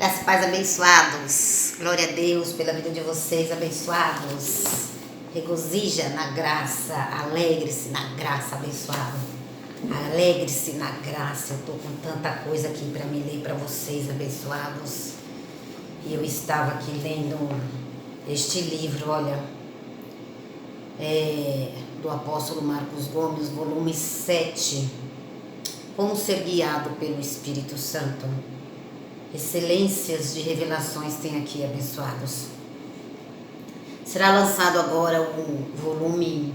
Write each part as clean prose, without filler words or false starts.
Graças e paz, abençoados. Glória a Deus pela vida de vocês, abençoados. Regozija na graça, alegre-se na graça, abençoado. Alegre-se na graça. Eu estou com tanta coisa aqui para me ler para vocês, abençoados. E eu estava aqui lendo este livro, olha, do apóstolo Marcos Gomes, volume 7. Como ser guiado pelo Espírito Santo. Excelências de revelações tem aqui, abençoados. Será lançado agora o volume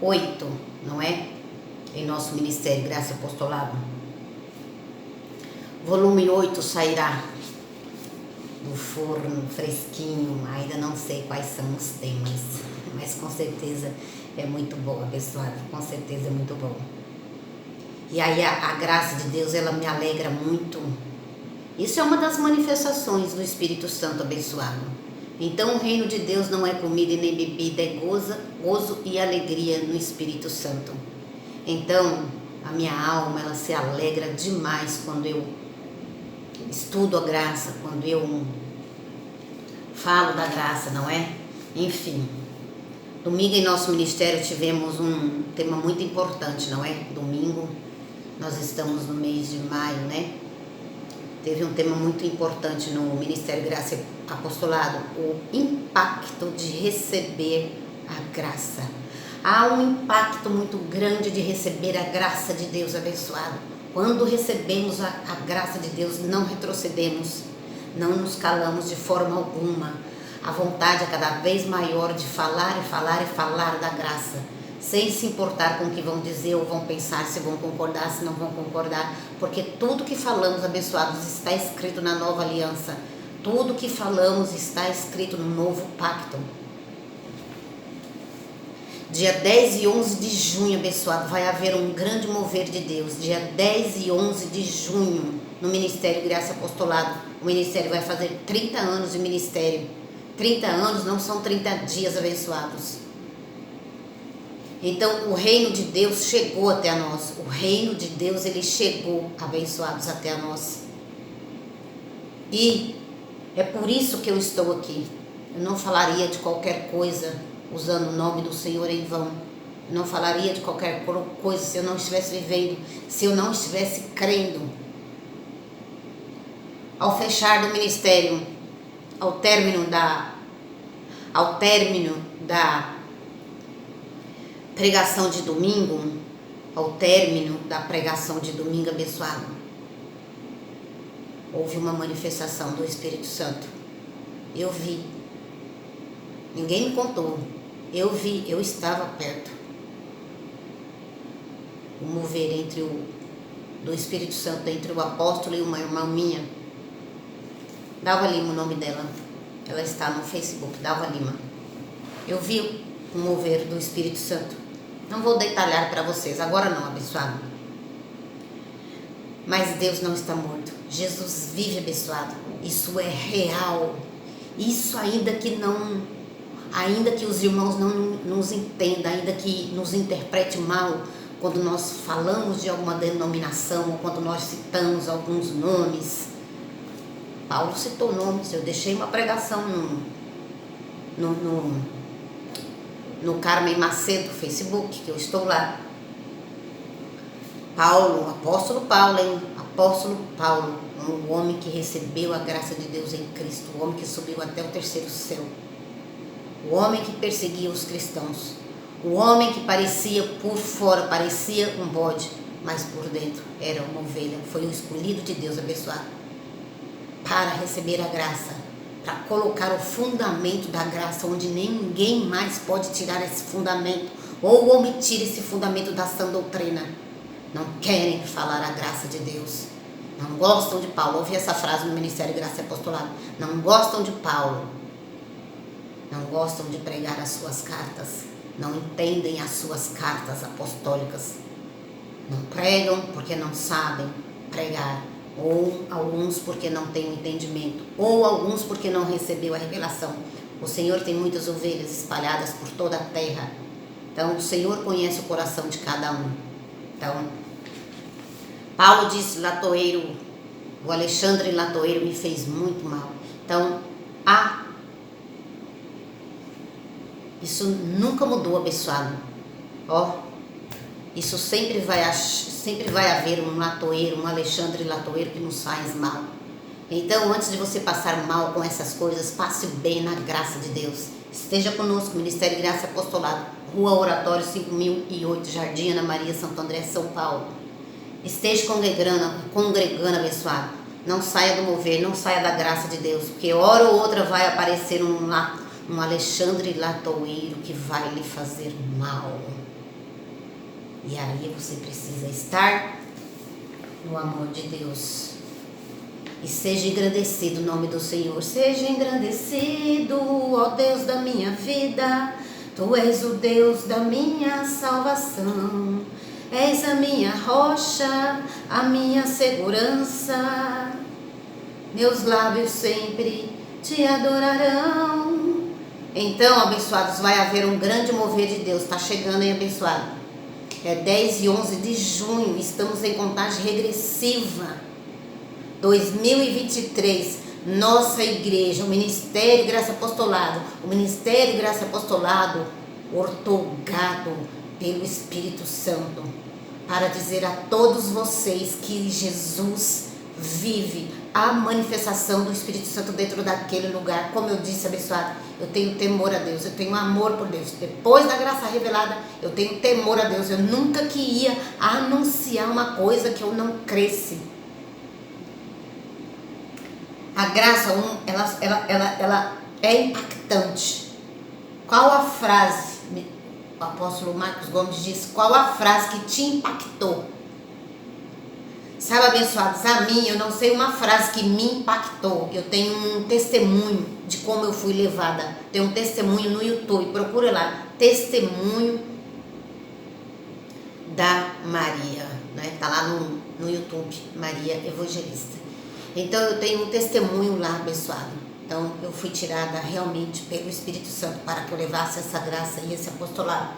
8, não é? Em nosso Ministério Graça e Apostolado. Volume 8 sairá do forno fresquinho. Ainda não sei quais são os temas, mas com certeza é muito bom, abençoado. Com certeza é muito bom. E aí a graça de Deus, ela me alegra muito. Isso é uma das manifestações do Espírito Santo abençoado. Então o reino de Deus não é comida e nem bebida, é gozo e alegria no Espírito Santo. Então a minha alma, ela se alegra demais quando eu estudo a graça, quando eu falo da graça, não é? Enfim, domingo em nosso ministério tivemos um tema muito importante, não é? Domingo, nós estamos no mês de maio, né? Teve um tema muito importante no Ministério Graça e Apostolado, o impacto de receber a graça. Há um impacto muito grande de receber a graça de Deus abençoado. Quando recebemos a graça de Deus, não retrocedemos, não nos calamos de forma alguma. A vontade é cada vez maior de falar e falar e falar da graça, sem se importar com o que vão dizer ou vão pensar, se vão concordar, se não vão concordar, porque tudo que falamos, abençoados, está escrito na nova aliança. Tudo que falamos está escrito no novo pacto. Dia 10 e 11 de junho, abençoado, vai haver um grande mover de Deus. Dia 10 e 11 de junho, no Ministério Graça e Apostolado, o Ministério vai fazer 30 anos de ministério. 30 anos não são 30 dias, abençoados. Então o reino de Deus chegou até nós. O reino de Deus, ele chegou, abençoados, até nós. E é por isso que eu estou aqui. Eu não falaria de qualquer coisa usando o nome do Senhor em vão. Eu não falaria de qualquer coisa se eu não estivesse vivendo, se eu não estivesse crendo. Ao fechar do ministério, ao término da pregação de domingo, ao término da pregação de domingo, abençoado, houve uma manifestação do Espírito Santo. Eu vi. Ninguém me contou. Eu vi, eu estava perto. O mover do Espírito Santo entre o apóstolo e uma irmã minha. Dalva Lima, o nome dela. Ela está no Facebook, Dalva Lima. Eu vi o mover do Espírito Santo. Não vou detalhar para vocês, agora não, abençoado. Mas Deus não está morto. Jesus vive, abençoado. Isso é real. Isso ainda que os irmãos não nos entendam, ainda que nos interprete mal, quando nós falamos de alguma denominação, ou quando nós citamos alguns nomes. Paulo citou nomes, eu deixei uma pregação no Carmen Macedo, Facebook, que eu estou lá. Paulo, apóstolo Paulo, hein? Apóstolo Paulo, um homem que recebeu a graça de Deus em Cristo, o homem que subiu até o terceiro céu, o homem que perseguia os cristãos, o homem que parecia por fora, parecia um bode, mas por dentro era uma ovelha. Foi o escolhido de Deus, abençoado, para receber a graça, para colocar o fundamento da graça, onde ninguém mais pode tirar esse fundamento, ou omitir esse fundamento da sã doutrina. Não querem falar a graça de Deus. Não gostam de Paulo. Ouvi essa frase no Ministério Graça e Apostolado. Não gostam de Paulo. Não gostam de pregar as suas cartas. Não entendem as suas cartas apostólicas. Não pregam porque não sabem pregar. Ou alguns porque não têm o entendimento, ou alguns porque não recebeu a revelação. O Senhor tem muitas ovelhas espalhadas por toda a terra. Então o Senhor conhece o coração de cada um. Então Paulo disse, latoeiro O Alexandre Latoeiro me fez muito mal. Então, isso nunca mudou, abençoado. Isso sempre vai haver um Latoeiro, um Alexandre Latoeiro que nos faz mal. Então, antes de você passar mal com essas coisas, passe bem na graça de Deus. Esteja conosco, Ministério Graça e Apostolado, Rua Oratório 5008, Jardim Ana Maria, Santo André, São Paulo. Esteja congregando, abençoado. Não saia do mover, não saia da graça de Deus, porque hora ou outra vai aparecer um Alexandre Latoeiro que vai lhe fazer mal. E aí você precisa estar no amor de Deus. E seja engrandecido o nome do Senhor. Seja engrandecido, ó Deus da minha vida. Tu és o Deus da minha salvação. És a minha rocha, a minha segurança. Meus lábios sempre te adorarão. Então, abençoados, vai haver um grande mover de Deus. Está chegando, hein, abençoado? É 10 e 11 de junho. Estamos em contagem regressiva. 2023, nossa igreja, o Ministério Graça e Apostolado, ortogado pelo Espírito Santo, para dizer a todos vocês que Jesus vive, a manifestação do Espírito Santo dentro daquele lugar. Como eu disse, abençoado, eu tenho temor a Deus, eu tenho amor por Deus. Depois da graça revelada, eu tenho temor a Deus. Eu nunca queria anunciar uma coisa que eu não cresce. A graça, ela é impactante. Qual a frase, o apóstolo Marcos Gomes disse, qual a frase que te impactou? Sabe, abençoados, a mim, eu não sei uma frase que me impactou. Eu tenho um testemunho de como eu fui levada. Tem um testemunho no YouTube, procura lá, testemunho da Maria, né? Tá lá no YouTube, Maria Evangelista. Então eu tenho um testemunho lá, abençoado. Então eu fui tirada realmente pelo Espírito Santo para que eu levasse essa graça e esse apostolado.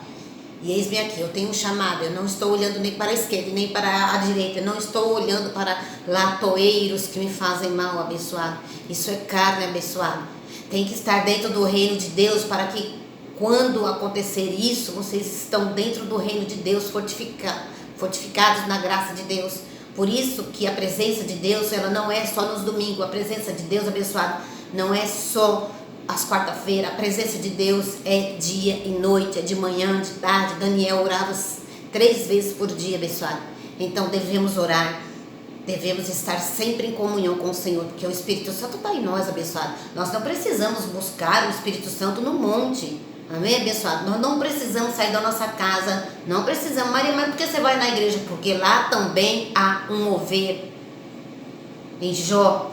E eis-me aqui, eu tenho um chamado, eu não estou olhando nem para a esquerda, nem para a direita, eu não estou olhando para latoeiros que me fazem mal, abençoado. Isso é carne, abençoado. Tem que estar dentro do reino de Deus para que quando acontecer isso, vocês estão dentro do reino de Deus, fortificados na graça de Deus. Por isso que a presença de Deus, ela não é só nos domingos. A presença de Deus, abençoado, não é só às quarta-feiras. A presença de Deus é dia e noite, é de manhã, de tarde. Daniel orava 3 vezes por dia, abençoado. Então devemos orar, devemos estar sempre em comunhão com o Senhor, porque o Espírito Santo está em nós, abençoado. Nós não precisamos buscar o Espírito Santo no monte. Amém, abençoado? Nós não precisamos sair da nossa casa, não precisamos. Maria, mas por que você vai na igreja? Porque lá também há um mover. Em Jó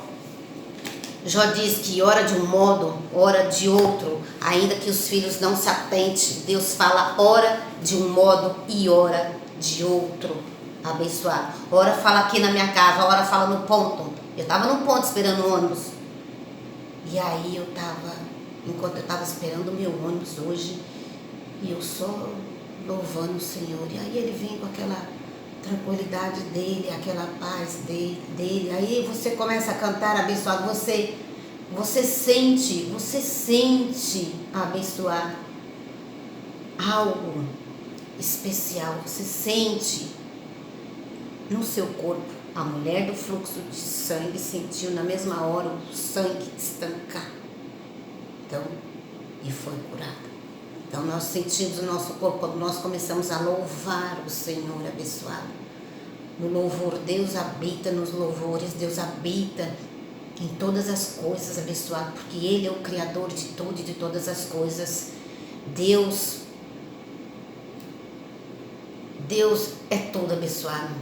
diz que ora de um modo, ora de outro, ainda que os filhos não se atentem. Deus fala ora de um modo e ora de outro, abençoado. Ora fala aqui na minha casa, ora fala no ponto. Eu estava no ponto esperando o ônibus. E aí enquanto eu estava esperando o meu ônibus hoje, e eu só louvando o Senhor, e aí ele vem com aquela tranquilidade dele, aquela paz dele, aí você começa a cantar, abençoado, você sente, abençoado, algo especial, você sente no seu corpo. A mulher do fluxo de sangue sentiu na mesma hora o sangue estancar. Então, e foi curada. Então nós sentimos o nosso corpo quando nós começamos a louvar o Senhor, abençoado. No louvor, Deus habita nos louvores, Deus habita em todas as coisas, abençoado, porque Ele é o Criador de tudo e de todas as coisas. Deus é todo, abençoado.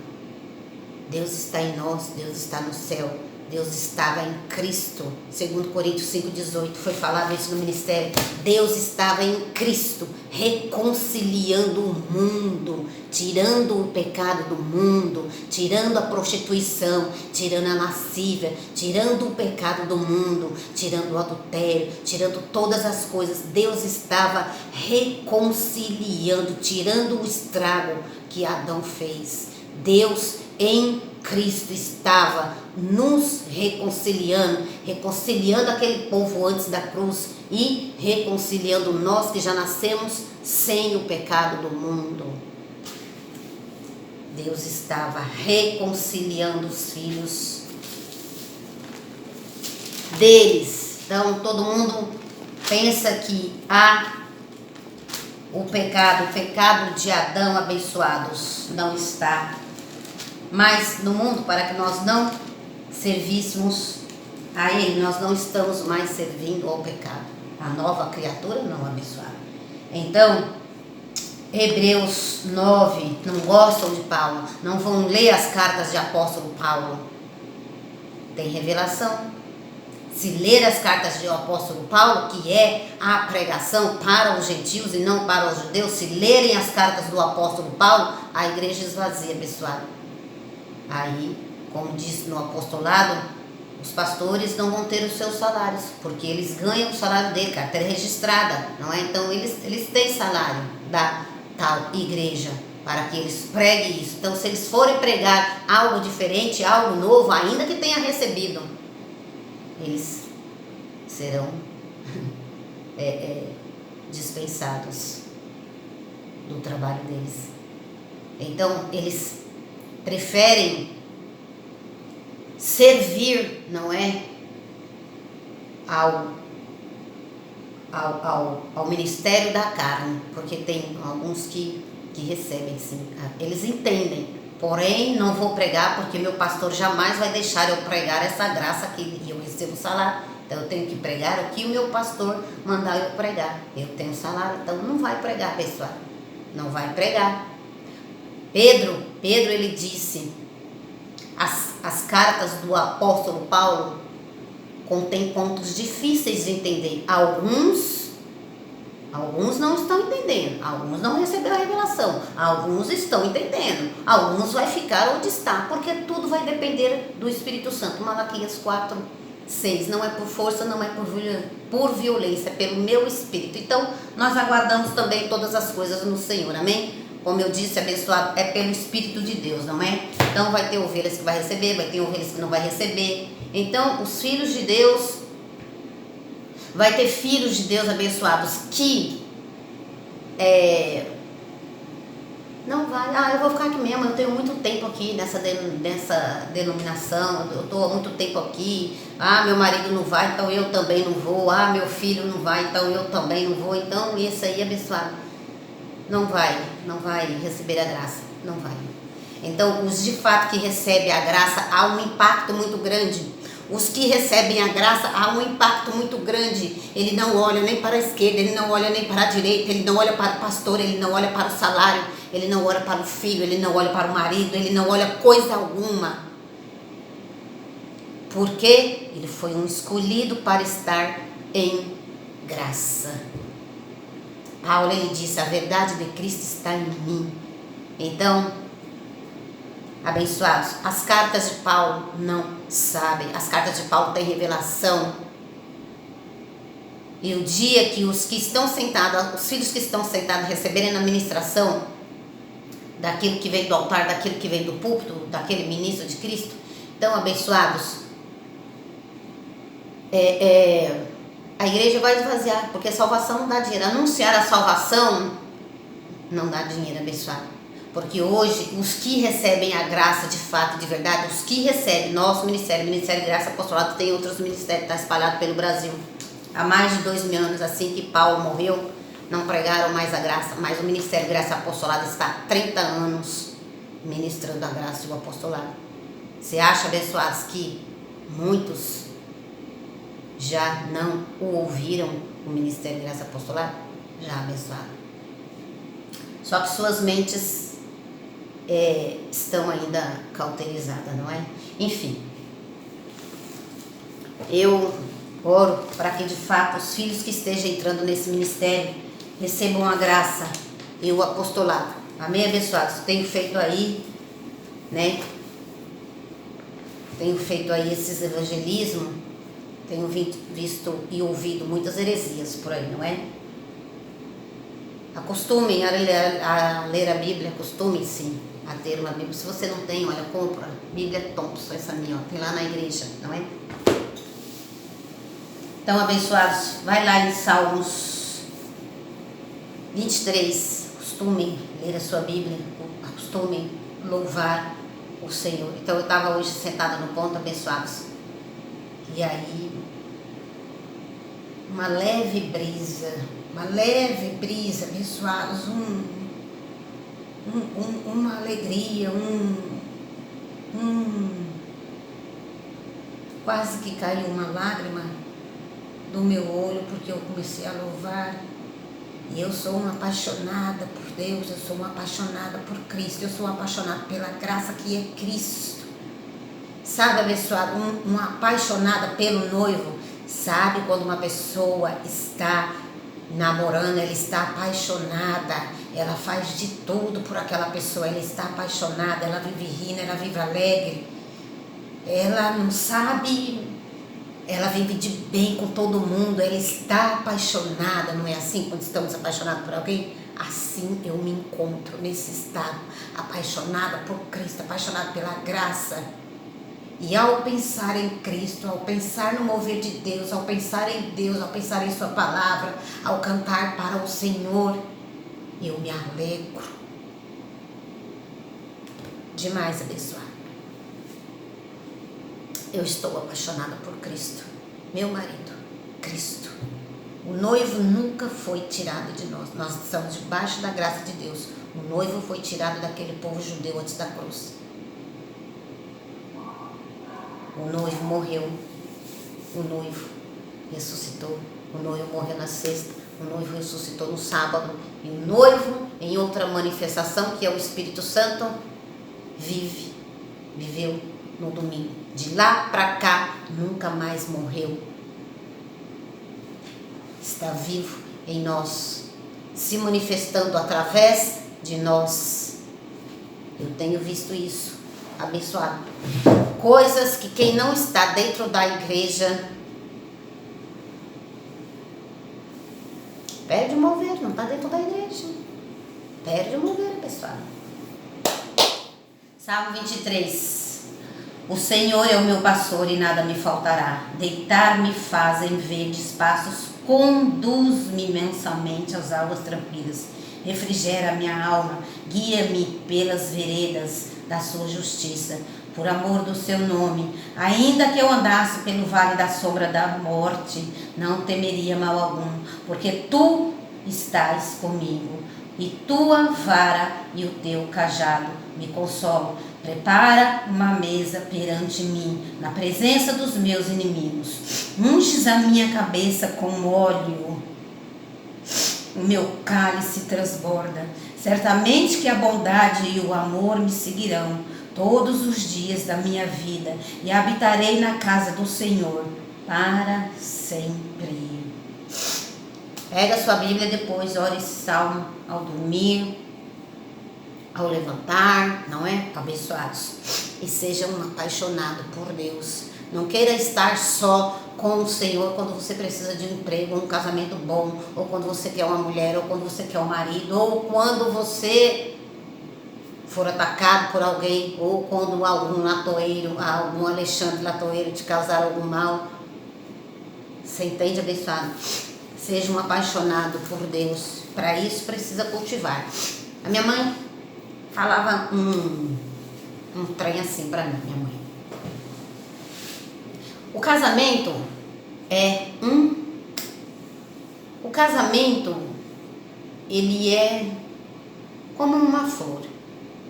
Deus está em nós, Deus está no céu. Deus estava em Cristo, segundo Coríntios 5,18, foi falado isso no ministério. Deus estava em Cristo, reconciliando o mundo, tirando o pecado do mundo, tirando a prostituição, tirando a lascívia, tirando o pecado do mundo, tirando o adultério, tirando todas as coisas. Deus estava reconciliando, tirando o estrago que Adão fez. Deus em Cristo estava nos reconciliando, reconciliando aquele povo antes da cruz e reconciliando nós que já nascemos sem o pecado do mundo. Deus estava reconciliando os filhos deles. Então todo mundo pensa que o pecado de Adão abençoados não está mais no mundo, para que nós não servíssemos a ele. Nós não estamos mais servindo ao pecado, a nova criatura não abençoada. Então Hebreus 9, não gostam de Paulo, não vão ler as cartas de apóstolo Paulo. Tem revelação. Se ler as cartas do apóstolo Paulo, que é a pregação para os gentios e não para os judeus, se lerem as cartas do apóstolo Paulo, a igreja esvazia, pessoal. Aí, como disse no apostolado, os pastores não vão ter os seus salários, porque eles ganham o salário dele, carteira registrada, não é? Então eles têm salário da tal igreja, para que eles preguem isso. Então se eles forem pregar algo diferente, algo novo, ainda que tenha recebido, eles serão dispensados do trabalho deles. Então eles preferem servir, não é, ao ministério da carne, porque tem alguns que recebem sim, eles entendem, porém não vou pregar porque meu pastor jamais vai deixar eu pregar essa graça aqui e eu recebo salário, então eu tenho que pregar o que o meu pastor mandar eu pregar, eu tenho salário, então não vai pregar, pessoal, não vai pregar. Pedro ele disse, as cartas do apóstolo Paulo contém pontos difíceis de entender. Alguns não estão entendendo, alguns não receberam a revelação, alguns estão entendendo, alguns vai ficar onde está, porque tudo vai depender do Espírito Santo. Malaquias 4:6, não é por força, não é por violência, é pelo meu Espírito. Então nós aguardamos também todas as coisas no Senhor, amém? Como eu disse, abençoado é pelo Espírito de Deus, não é? Então vai ter ovelhas que vai receber, vai ter ovelhas que não vai receber. Então os filhos de Deus, vai ter filhos de Deus abençoados que não vai, eu vou ficar aqui mesmo, eu tenho muito tempo aqui nessa denominação, eu estou há muito tempo aqui, meu marido não vai, então eu também não vou, meu filho não vai, então eu também não vou. Então esse aí abençoado não vai receber a graça, não vai. Então os de fato que recebem a graça, há um impacto muito grande. Os que recebem a graça, há um impacto muito grande. Ele não olha nem para a esquerda, ele não olha nem para a direita, ele não olha para o pastor, ele não olha para o salário, ele não olha para o filho, ele não olha para o marido, ele não olha coisa alguma. Porque ele foi um escolhido para estar em graça. Paulo, ele disse, a verdade de Cristo está em mim. Então, abençoados, as cartas de Paulo não sabem, as cartas de Paulo têm revelação. E o dia que os que estão sentados, os filhos que estão sentados receberem na ministração daquilo que vem do altar, daquilo que vem do púlpito, daquele ministro de Cristo, então, abençoados, a igreja vai esvaziar, porque a salvação não dá dinheiro. Anunciar a salvação não dá dinheiro, abençoado. Porque hoje, os que recebem a graça de fato, de verdade, os que recebem, nosso ministério, Ministério de Graça Apostolado, tem outros ministérios que estão espalhados pelo Brasil. Há mais de 2000 anos, assim que Paulo morreu, não pregaram mais a graça, mas o Ministério de Graça Apostolado está há 30 anos ministrando a graça e o apostolado. Você acha, abençoados, que muitos já não o ouviram, o Ministério de Graça Apostolado? Já, abençoado. Só que suas mentes estão ainda cauterizadas, não é? Enfim, eu oro para que de fato os filhos que estejam entrando nesse ministério recebam a graça e o apostolado. Amém, abençoados? Tenho feito aí, né? Tenho feito aí esses evangelismos, tenho visto e ouvido muitas heresias por aí, não é? Acostumem a ler a Bíblia, acostumem-se a ter uma Bíblia. Se você não tem, olha, compra. Bíblia Thompson, essa minha, ó, tem lá na igreja, não é? Então, abençoados, vai lá em Salmos 23, costume ler a sua Bíblia, costume louvar o Senhor. Então, eu estava hoje sentada no ponto, abençoados, e aí uma leve brisa, abençoados, uma alegria, quase que caiu uma lágrima do meu olho, porque eu comecei a louvar. E eu sou uma apaixonada por Deus, eu sou uma apaixonada por Cristo, eu sou uma apaixonada pela graça que é Cristo. Sabe, abençoado, uma apaixonada pelo noivo. Sabe quando uma pessoa está namorando, ela está apaixonada, ela faz de tudo por aquela pessoa, ela está apaixonada, ela vive rindo, ela vive alegre, ela não sabe, ela vive de bem com todo mundo, ela está apaixonada, não é assim quando estamos apaixonados por alguém? Assim eu me encontro nesse estado, apaixonada por Cristo, apaixonada pela graça. E ao pensar em Cristo, ao pensar no mover de Deus, ao pensar em Deus, ao pensar em sua palavra, ao cantar para o Senhor, eu me alegro. Demais, abençoado. Eu estou apaixonada por Cristo, meu marido, Cristo. O noivo nunca foi tirado de nós. Nós estamos debaixo da graça de Deus. O noivo foi tirado daquele povo judeu antes da cruz. O noivo morreu, o noivo ressuscitou, o noivo morreu na sexta, o noivo ressuscitou no sábado, e o noivo, em outra manifestação, que é o Espírito Santo, viveu no domingo. De lá para cá, nunca mais morreu. Está vivo em nós, se manifestando através de nós. Eu tenho visto isso, abençoado. Coisas que quem não está dentro da igreja perde o mover, não está dentro da igreja. Perde o mover, pessoal. Salmo 23. O Senhor é o meu pastor e nada me faltará. Deitar-me faz em verdes pastos, conduz-me mensalmente às águas tranquilas. Refrigera a minha alma, guia-me pelas veredas da sua justiça. Por amor do seu nome, ainda que eu andasse pelo vale da sombra da morte, não temeria mal algum, porque tu estás comigo, e tua vara e o teu cajado me consolam. Prepara uma mesa perante mim, na presença dos meus inimigos. Unges a minha cabeça com óleo, o meu cálice transborda. Certamente que a bondade e o amor me seguirão todos os dias da minha vida, e habitarei na casa do Senhor para sempre. Pega a sua Bíblia depois, ore esse salmo ao dormir, ao levantar, não é? Abençoados. E seja um apaixonado por Deus. Não queira estar só com o Senhor quando você precisa de um emprego, um casamento bom, ou quando você quer uma mulher, ou quando você quer um marido, ou quando você for atacado por alguém, ou quando algum latoeiro, algum Alexandre Latoeiro te causar algum mal. Você entende, abençoado? Seja um apaixonado por Deus. Para isso precisa cultivar. A minha mãe falava um trem assim para mim, minha mãe. O casamento ele é como uma flor,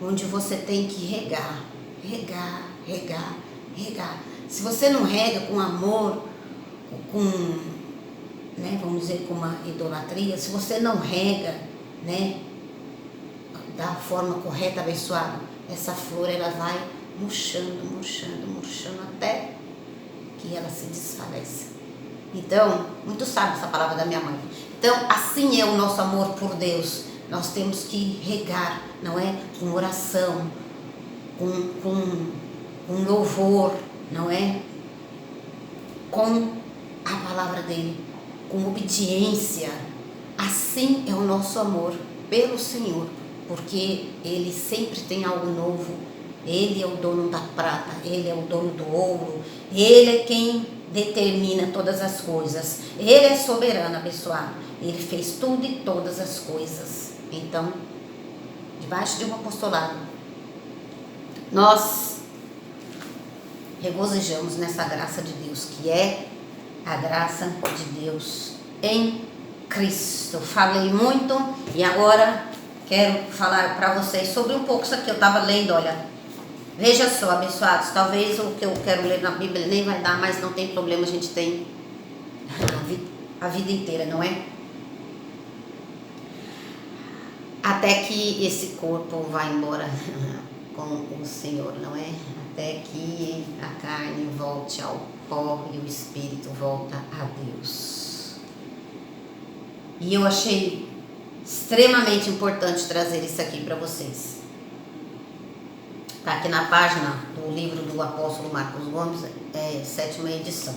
onde você tem que regar. Se você não rega com amor, vamos dizer, com uma idolatria, se você não rega, da forma correta, abençoada, essa flor ela vai murchando até que ela se desfalece. Então, muito sábio essa palavra da minha mãe. Então, assim é o nosso amor por Deus. Nós temos que regar, não é? Com oração, com louvor, não é? Com a palavra dele, com obediência. Assim é o nosso amor pelo Senhor, porque Ele sempre tem algo novo. Ele é o dono da prata, Ele é o dono do ouro, Ele é quem determina todas as coisas. Ele é soberano, abençoado. Ele fez tudo e todas as coisas. Então, debaixo de um apostolado, nós regozijamos nessa graça de Deus, que é a graça de Deus em Cristo. Falei muito e agora quero falar para vocês sobre um pouco isso aqui. Eu estava lendo, olha, veja só, abençoados, talvez o que eu quero ler na Bíblia nem vai dar, mas não tem problema, a gente tem a vida inteira, não é? Até que esse corpo vá embora com o Senhor, não é? Até que a carne volte ao pó e o espírito volta a Deus. E eu achei extremamente importante trazer isso aqui para vocês. Está aqui na página do livro do apóstolo Marcos Gomes, 7ª edição.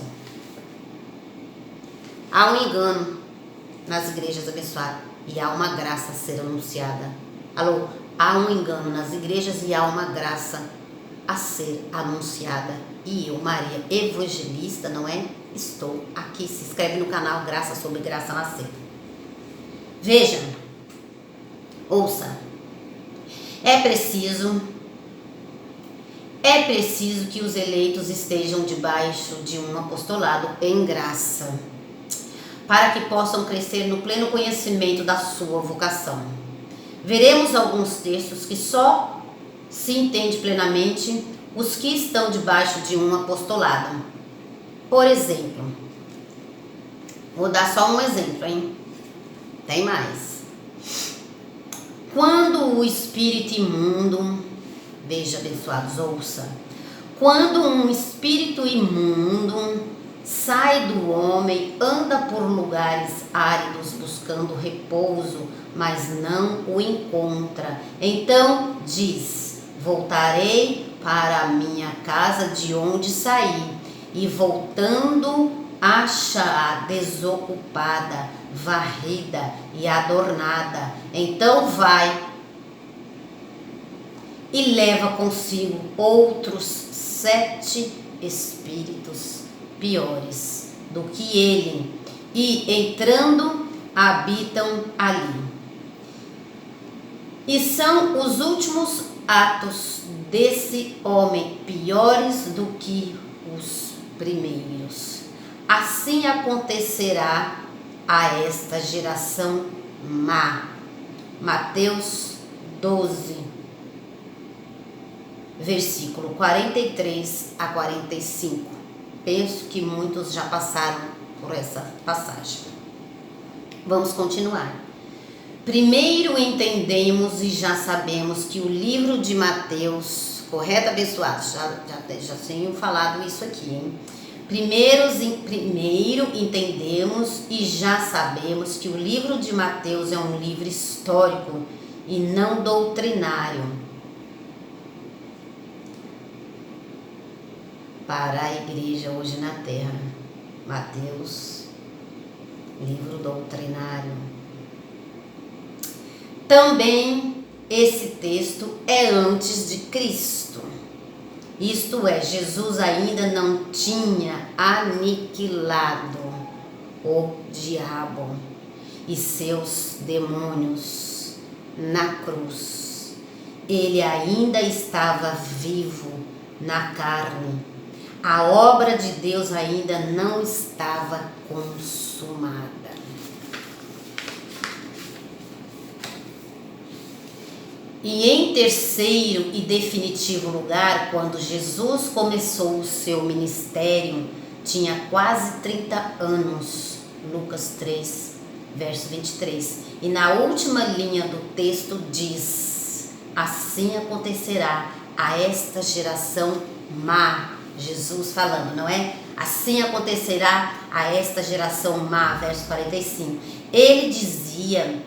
Há um engano nas igrejas abençoadas e há uma graça a ser anunciada. Alô? Há um engano nas igrejas e há uma graça a ser anunciada. E eu, Maria, evangelista, não é? Estou aqui. Se inscreve no canal Graça sobre Graça Nascer. Veja, ouça. É preciso que os eleitos estejam debaixo de um apostolado em graça, para que possam crescer no pleno conhecimento da sua vocação. Veremos alguns textos que só se entende plenamente os que estão debaixo de um apostolado. Por exemplo, vou dar só um exemplo, hein? Tem mais. Quando o espírito imundo, veja, abençoados, ouça. Quando um espírito imundo sai do homem, anda por lugares áridos buscando repouso, mas não o encontra. Então diz: voltarei para a minha casa de onde saí. E voltando, acha-a desocupada, varrida e adornada. Então vai e leva consigo outros 7 espíritos piores do que ele, e entrando habitam ali. E são os últimos atos desse homem piores do que os primeiros. Assim acontecerá a esta geração má. Mateus 12, versículo 43 a 45. Penso que muitos já passaram por essa passagem. Vamos continuar. Primeiro entendemos e já sabemos que o livro de Mateus, correto, abençoados? Já tenho falado isso aqui, hein? Primeiro entendemos e já sabemos que o livro de Mateus é um livro histórico e não doutrinário para a igreja hoje na terra. Mateus, livro doutrinário. Também esse texto é antes de Cristo. Isto é, Jesus ainda não tinha aniquilado o diabo e seus demônios na cruz. Ele ainda estava vivo na carne. A obra de Deus ainda não estava consumada. E em terceiro e definitivo lugar, quando Jesus começou o seu ministério, tinha quase 30 anos. Lucas 3, verso 23. E na última linha do texto diz: assim acontecerá a esta geração má. Jesus falando, não é? Assim acontecerá a esta geração má, verso 45. Ele dizia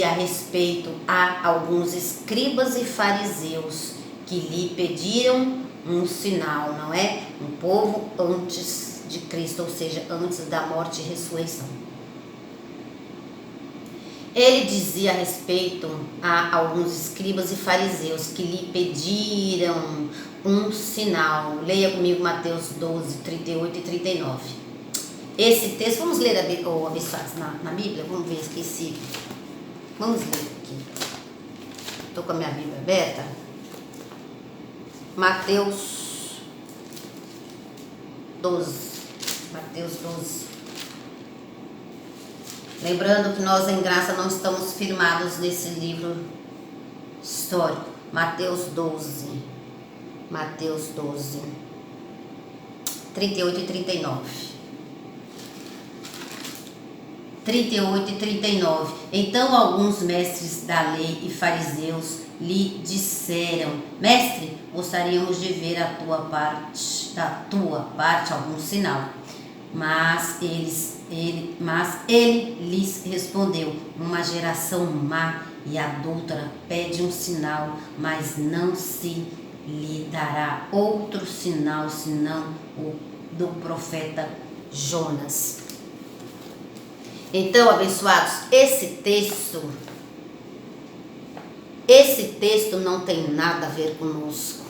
a respeito a alguns escribas e fariseus que lhe pediram um sinal, não é? Um povo antes de Cristo, ou seja, antes da morte e ressurreição. Ele dizia a respeito a alguns escribas e fariseus que lhe pediram um sinal. Leia comigo Mateus 12, 38 e 39. Esse texto, vamos ler abençoados na Bíblia? Vamos ver, esqueci. Vamos ler aqui. Estou com a minha Bíblia aberta. Mateus 12. Mateus 12. Lembrando que nós em graça não estamos firmados nesse livro histórico. Mateus 12. Mateus 12. 38 e 39. 38 e 39. Então alguns mestres da lei e fariseus lhe disseram: Mestre, gostaríamos de ver da tua parte algum sinal. Mas ele lhes respondeu: Uma geração má e adúltera pede um sinal, mas não se lhe dará outro sinal senão o do profeta Jonas. Então, abençoados, esse texto não tem nada a ver conosco.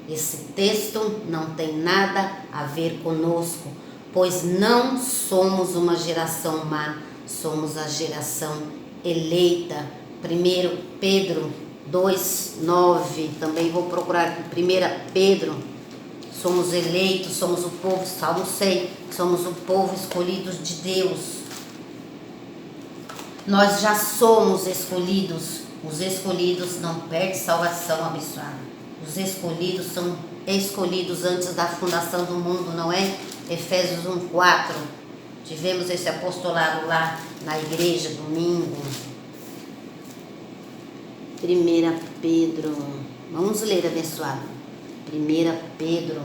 Esse texto não tem nada a ver conosco, pois não somos uma geração má, somos a geração eleita. 1 Pedro 2:9, também vou procurar 1 Pedro. Somos eleitos, somos o povo, Salmo 100, somos o povo escolhido de Deus. Nós já somos escolhidos. Os escolhidos não perdem salvação, abençoado. Os escolhidos são escolhidos antes da fundação do mundo, não é? Efésios 1:4. Tivemos esse apostolado lá na igreja domingo. 1 Pedro. Vamos ler, abençoado. 1 Pedro.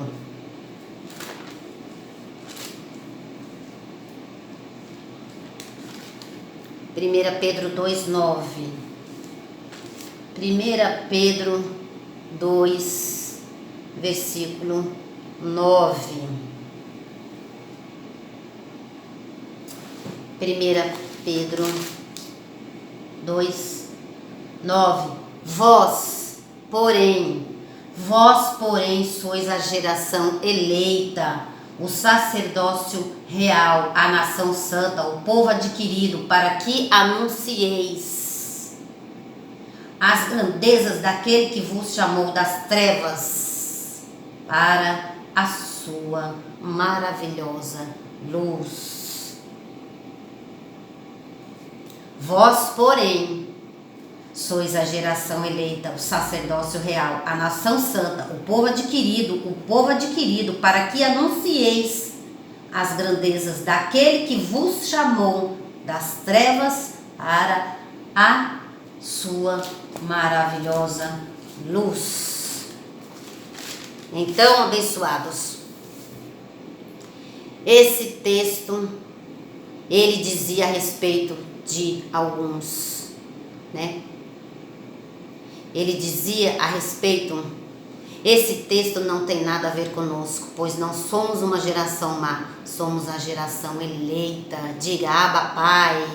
Pedro 2:9. 1 Pedro 2, versículo 9. 1 Pedro 2:9. Vós, porém, sois a geração eleita, o sacerdócio real, a nação santa, o povo adquirido, para que anuncieis as grandezas daquele que vos chamou das trevas para a sua maravilhosa luz. Vós, porém, sois a geração eleita, o sacerdócio real, a nação santa, o povo adquirido, para que anuncieis as grandezas daquele que vos chamou das trevas para a sua maravilhosa luz. Então, abençoados, esse texto, ele dizia a respeito de alguns, né? Ele dizia a respeito, esse texto não tem nada a ver conosco, pois não somos uma geração má, somos a geração eleita. Diga, Abba, Pai.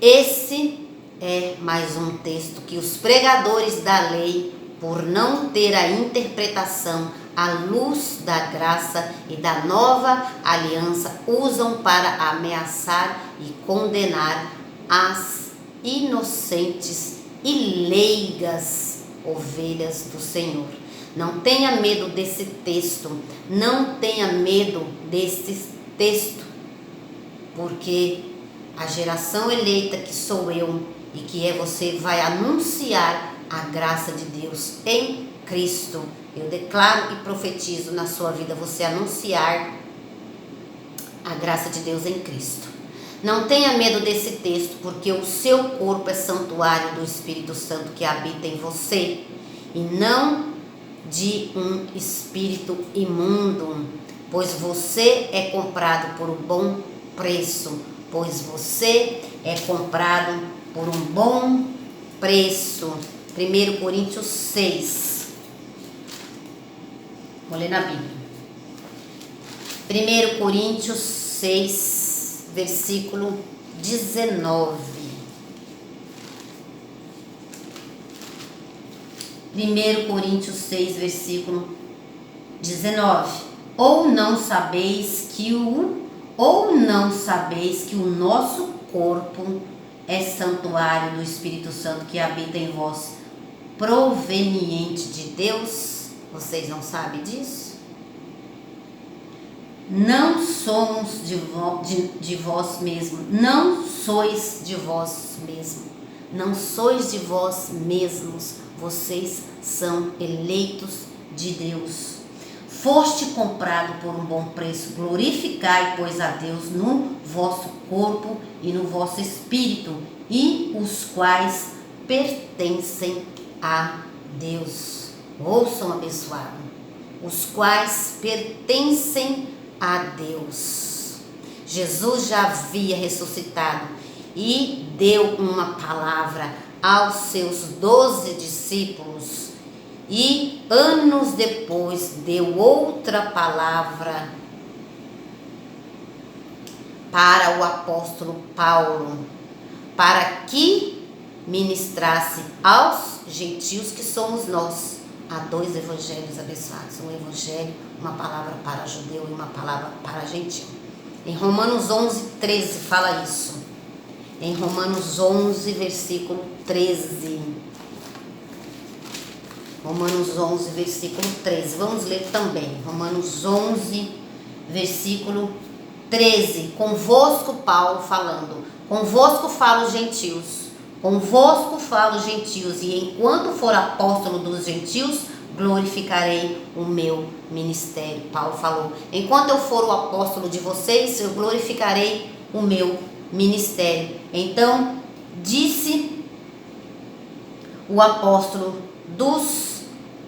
Esse é mais um texto que os pregadores da lei, por não ter a interpretação à luz da graça e da nova aliança, usam para ameaçar e condenar as inocentes e leigas ovelhas do Senhor. Não tenha medo desse texto, não tenha medo desse texto, porque a geração eleita que sou eu e que é você vai anunciar a graça de Deus em Cristo. Eu declaro e profetizo na sua vida você anunciar a graça de Deus em Cristo. Não tenha medo desse texto, porque o seu corpo é santuário do Espírito Santo que habita em você, e não de um espírito imundo, pois você é comprado por um bom preço, pois você é comprado por um bom preço. 1 Coríntios 6. Vou ler na Bíblia. 1 Coríntios 6, versículo 19. 1 Coríntios 6, versículo 19. Ou não sabeis que o nosso corpo é santuário do Espírito Santo que habita em vós, proveniente de Deus? Vocês não sabem disso? Não somos de vós mesmos. Não sois de vós mesmos. Não sois de vós mesmos. Vocês são eleitos de Deus. Foste comprado por um bom preço. Glorificai, pois, a Deus no vosso corpo e no vosso espírito, e os quais pertencem a Deus. Ouçam, abençoado. Os quais pertencem a Deus. Jesus já havia ressuscitado e deu uma palavra aos seus 12 discípulos, e anos depois deu outra palavra para o apóstolo Paulo, para que ministrasse aos gentios, que somos nós. Há 2 evangelhos abençoados, um evangelho, uma palavra para judeu e uma palavra para gentil. Em Romanos 11, 13 fala isso. Em Romanos 11, versículo 13. Romanos 11, versículo 13. Vamos ler também. Romanos 11, versículo 13. Convosco, Paulo falando. Convosco falo os gentios. Convosco falo os gentios. E enquanto for apóstolo dos gentios, glorificarei o meu ministério. Paulo falou. Enquanto eu for o apóstolo de vocês, eu glorificarei o meu ministério. Então, disse o apóstolo dos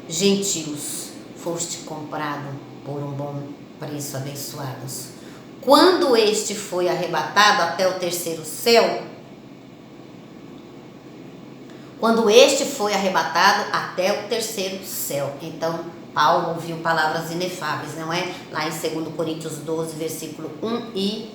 gentios: foste comprado por um bom preço, abençoados. Quando este foi arrebatado até o terceiro céu, então Paulo ouviu palavras inefáveis, não é? Lá em 2 Coríntios 12, versículo 1 e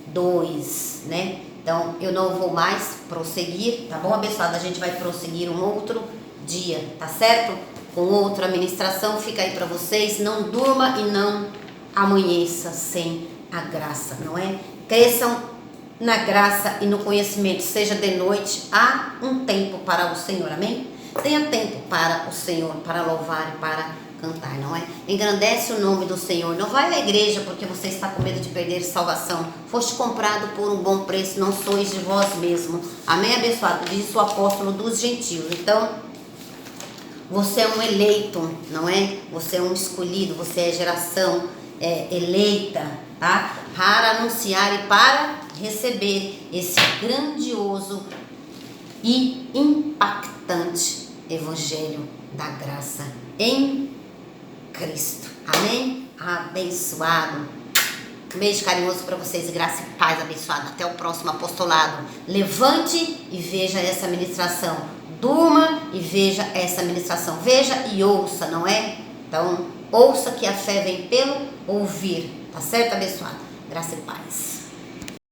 2, né? Então, eu não vou mais prosseguir, tá bom, abençoado? A gente vai prosseguir um outro dia, tá certo? Com outra ministração, fica aí para vocês. Não durma e não amanheça sem a graça, não é? Cresçam na graça e no conhecimento, seja de noite. Há um tempo para o Senhor, amém? Tenha tempo para o Senhor, para louvar e para cantar, não é? Engrandece o nome do Senhor. Não vai à igreja porque você está com medo de perder salvação. Foste comprado por um bom preço, não sois de vós mesmo. Amém, abençoado? Diz o apóstolo dos gentios. Então, você é um eleito, não é? Você é um escolhido, você é geração eleita, tá? Para anunciar e para receber esse grandioso e impactante evangelho da graça em Cristo. Amém? Abençoado. Um beijo carinhoso para vocês, graça e paz, abençoado. Até o próximo apostolado. Levante e veja essa ministração. Durma e veja essa ministração. Veja e ouça, não é? Então, ouça, que a fé vem pelo ouvir. Tá certo, abençoado? Graça e paz.